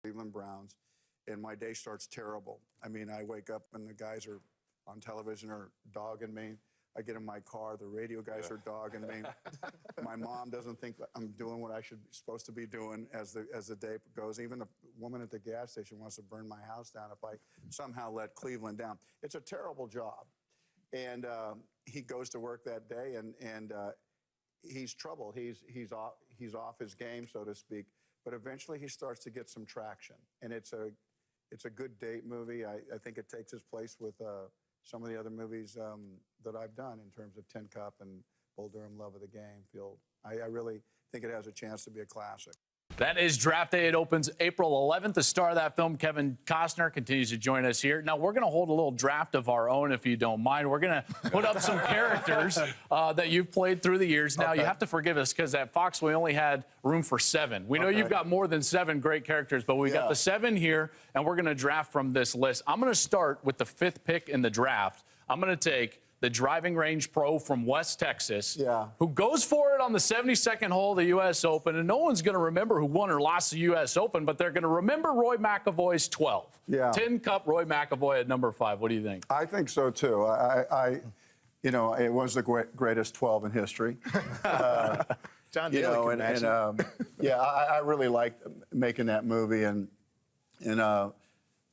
Cleveland Browns, and my day starts terrible. I mean, I wake up and the guys are on television are dogging me. I get in my car, the radio guys are dogging me. My mom doesn't think I'm doing what I should be supposed to be doing as the day goes. Even the woman at the gas station wants to burn my house down if I somehow let Cleveland down. It's a terrible job. And he goes to work that day, and he's trouble. He's off his game, so to speak. But eventually he starts to get some traction, and it's a good date movie. I think it takes its place with some of the other movies that I've done in terms of Tin Cup and Bull Durham, Love of the Game, Field. I really think it has a chance to be a classic. That is Draft Day. It opens April 11th. The star of that film, Kevin Costner, continues to join us here. Now, we're going to hold a little draft of our own, if you don't mind. We're going to put up some characters that you've played through the years. Now, you have to forgive us because at Fox, we only had room for 7. We know you've got more than 7 great characters, but we got the 7 here, and we're going to draft from this list. I'm going to start with the 5th pick in the draft. I'm going to take the driving range pro from West Texas, who goes for it on the 72nd hole of the U.S. Open. And no one's going to remember who won or lost the U.S. Open, but they're going to remember Roy McIlroy's 12. Tin Cup Roy McIlroy at number 5. What do you think? I think so, too. You know, it was the greatest 12 in history. John Daly yeah, I really liked making that movie, and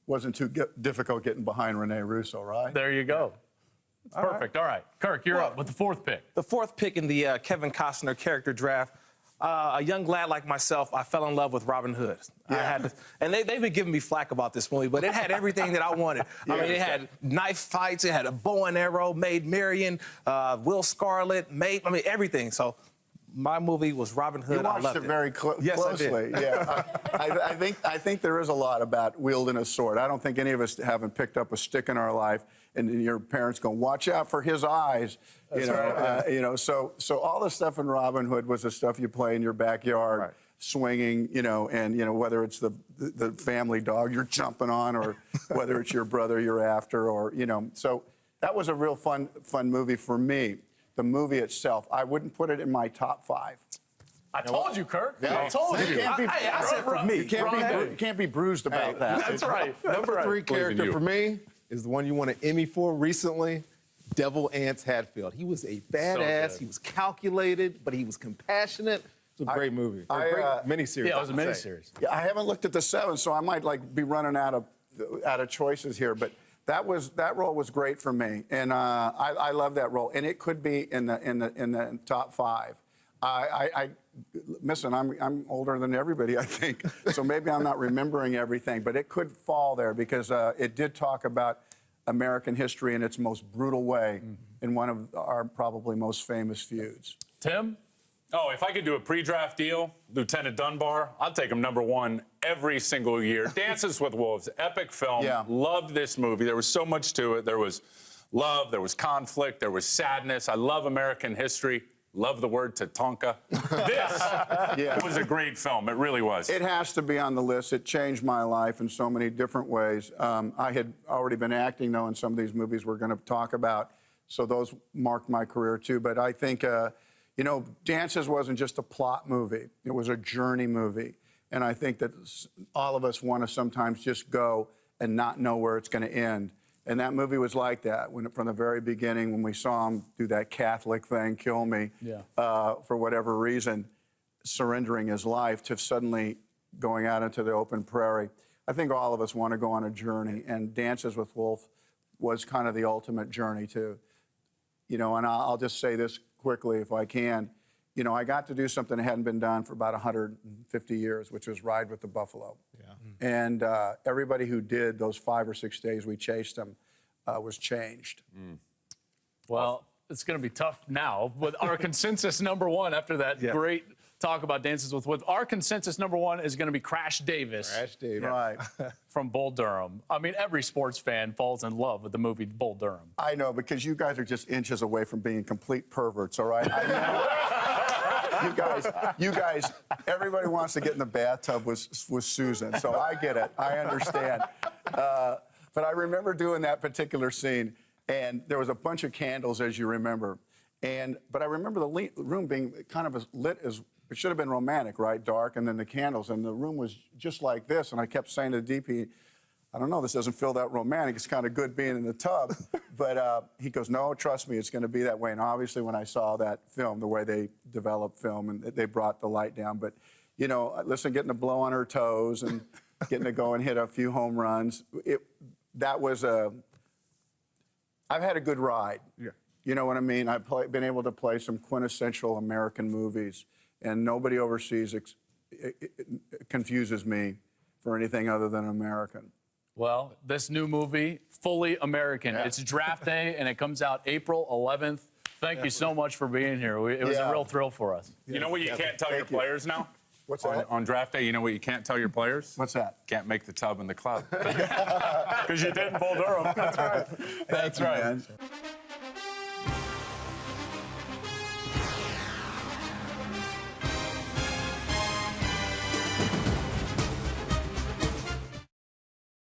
wasn't too difficult getting behind Rene Russo, right? There you go. It's perfect. All right. Kirk, you're up with the 4th pick. The 4th pick in the Kevin Costner character draft. A young lad like myself, I fell in love with Robin Hood. And they've been giving me flack about this movie, but it had everything that I wanted. I mean, it had knife fights, it had a bow and arrow, Maid Marian, Will Scarlet, everything. So my movie was Robin Hood. You watched it very closely. I did. Yeah, I think there is a lot about wielding a sword. I don't think any of us haven't picked up a stick in our life, and your parents go, "Watch out for his eyes." You know, so all the stuff in Robin Hood was the stuff you play in your backyard, swinging. And whether it's the family dog you're jumping on, or whether it's your brother you're after, or so that was a real fun movie for me. The movie itself, I wouldn't put it in my top 5. I told you, Kirk. I told you. I said for me. You can't be bruised about that. That's right. Number 3 character for me is the one you won an Emmy for recently, Devil Anse Hatfield. He was a badass. He was calculated, but he was compassionate. It was a great movie. A great miniseries. Yeah, it was a miniseries. Yeah, I haven't looked at the 7, so I might be running out of choices here, but. That role was great for me, and I love that role. And it could be in the top 5. Listen, I'm older than everybody, I think, so maybe I'm not remembering everything, but it could fall there because it did talk about American history in its most brutal way in one of our probably most famous feuds. Tim? Oh, if I could do a pre-draft deal, Lieutenant Dunbar, I'll take him number 1 every single year. Dances with Wolves, epic film. Loved this movie. There was so much to it. There was love, there was conflict, there was sadness. I love American history. Love the word Tatanka. This was a great film. It really was. It has to be on the list. It changed my life in so many different ways. I had already been acting, though, in some of these movies we're going to talk about, so those marked my career, too. But I think... Dances wasn't just a plot movie. It was a journey movie. And I think that all of us want to sometimes just go and not know where it's going to end. And that movie was like that. From the very beginning, when we saw him do that Catholic thing, kill me, for whatever reason, surrendering his life to suddenly going out into the open prairie. I think all of us want to go on a journey. And Dances with Wolves was kind of the ultimate journey, too. And I'll just say this quickly, if I can. I got to do something that hadn't been done for about 150 years, which was ride with the buffalo. And everybody who did those 5 or 6 days we chased them was changed. Well, it's going to be tough now with our consensus number 1 after that great talk about Dances with Wolves. Our consensus number 1 is going to be Crash Davis. Crash Davis. Right. From Bull Durham. I mean, every sports fan falls in love with the movie Bull Durham. I know, because you guys are just inches away from being complete perverts, all right? You guys, everybody wants to get in the bathtub with Susan, so I get it. I understand. But I remember doing that particular scene, and there was a bunch of candles, as you remember. But I remember the room being kind of as lit as it should have been romantic, right? Dark, and then the candles, and the room was just like this. And I kept saying to the DP, I don't know, this doesn't feel that romantic. It's kind of good being in the tub. But he goes, no, trust me, it's going to be that way. And obviously, when I saw that film, the way they developed film, and they brought the light down. But, you know, listen, getting to blow on her toes and getting to go and hit a few home runs, that was I've had a good ride. Yeah. You know what I mean? I've been able to play some quintessential American movies, and nobody overseas confuses me for anything other than American. Well, this new movie, fully American. Yeah. It's draft day, and it comes out April 11th. Thank you so much for being here. It was a real throll for us. You know what you can't tell your players now? What's that? On draft day, you know what you can't tell your players? What's that? Can't make the tub in the club. Because you didn't pull Durham. That's right. That's right. Man.